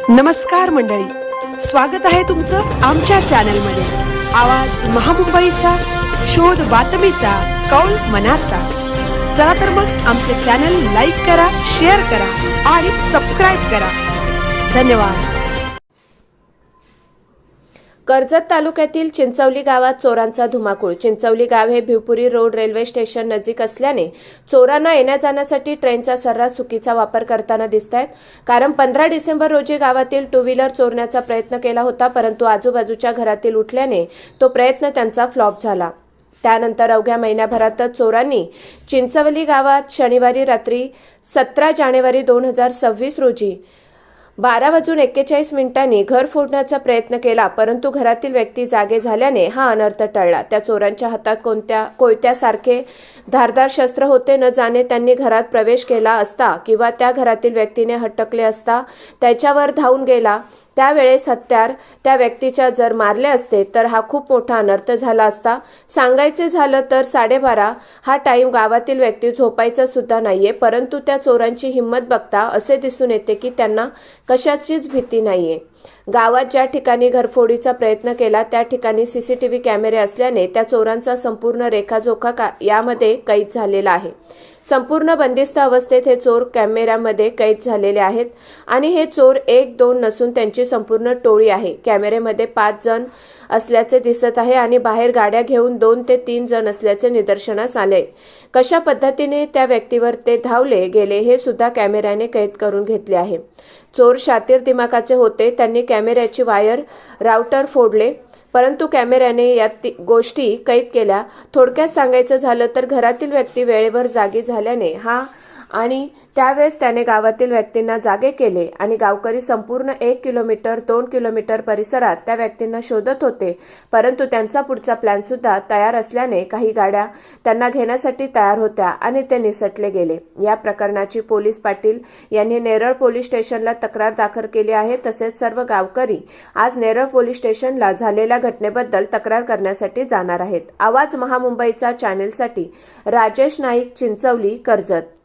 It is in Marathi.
नमस्कार मंडळी, स्वागत आहे तुमचं आमच्या चॅनलमध्ये। आवाज महामुंबईचा, शोध बातमीचा, कौल मनाचा। चला तर मग आमचे चॅनल लाईक करा, शेअर करा आणि सबस्क्राइब करा। धन्यवाद। कर्जत तालुक्यातील चिंचवली गावात चोरांचा धुमाकूळ। चिंचवली गाव हे भिवपुरी रोड रेल्वे स्टेशन नजीक असल्याने चोरांना येण्या जाण्यासाठी ट्रेनचा सर्रास चुकीचा वापर करताना दिसतायत। कारण 15 डिसेंबर रोजी गावातील टू व्हीलर चोरण्याचा प्रयत्न केला होता, परंतु आजूबाजूच्या घरातील उठल्याने तो प्रयत्न त्यांचा फ्लॉप झाला। त्यानंतर अवघ्या महिन्याभरातच चोरांनी चिंचवली गावात शनिवारी रात्री 17 जानेवारी 2026 रोजी 12:41 घर फोडण्याचा प्रयत्न केला, परंतु घरातील व्यक्ती जागे झाल्याने हा अनर्थ टळला। त्या चोरांच्या हातात कोयत्यासारखे धारदार शस्त्र होते। न जाणे त्यांनी घरात प्रवेश केला असता किंवा त्या घरातील व्यक्तीने हटकले असता त्याच्यावर धावून गेला त्यावेळेस हत्यार त्या व्यक्तीच्या जर मारले असते तर हा खूप मोठा अनर्थ झाला असता। सांगायचे झालं तर 12:30 हा टाइम गावातील व्यक्ती झोपायचा सुद्धा नाहीये, परंतु त्या चोरांची हिंमत बघता असे दिसून येते की त्यांना कशाचीच भीती नाहीये। गावात ज्या ठिकाणी घरफोडीचा प्रयत्न केला त्या ठिकाणी सीसीटीव्ही कॅमेरे असल्याने त्या चोरांचा संपूर्ण रेखाजोखा यामध्ये कैद झालेला आहे। संपूर्ण बंदिस्त अवस्थेत हे चोर कॅमेऱ्यामध्ये कैद झालेले आहेत आणि हे चोर 1-2 नसून त्यांची संपूर्ण टोळी आहे। कॅमेऱ्यामध्ये 5 जण असल्याचे दिसत आहे आणि बाहेर गाड्या घेऊन 2 ते 3 जण असल्याचे निदर्शनास आले। कशा पद्धतीने त्या व्यक्तीवर ते धावले गेले हे सुद्धा कॅमेऱ्याने कैद करून घेतले आहे। चोर शातीर दिमाखाचे होते। त्यांनी कॅमेऱ्याची वायर राउटर फोडले, परंतु कॅमेऱ्याने या गोष्टी कैद केल्या। थोडक्यात सांगायचं झालं तर घरातील व्यक्ती वेळेवर जागी झाल्याने आणि त्यावेळेस त्याने गावातील व्यक्तींना जागे केले आणि गावकरी संपूर्ण 1 किलोमीटर 2 किलोमीटर परिसरात त्या व्यक्तींना शोधत होते, परंतु त्यांचा पुढचा प्लॅन सुद्धा तयार असल्याने काही गाड्या त्यांना घेण्यासाठी तयार होत्या आणि ते निसटले गेले। या प्रकरणाची पोलीस पाटील यांनी नेरळ पोलीस स्टेशनला तक्रार दाखल केली आहे। तसेच सर्व गावकरी आज नेरळ पोलीस स्टेशनला झालेल्या घटनेबद्दल तक्रार करण्यासाठी जाणार आहेत। आवाज महामुंबईचा चॅनेलसाठी राजेश नाईक, चिंचवली, कर्जत।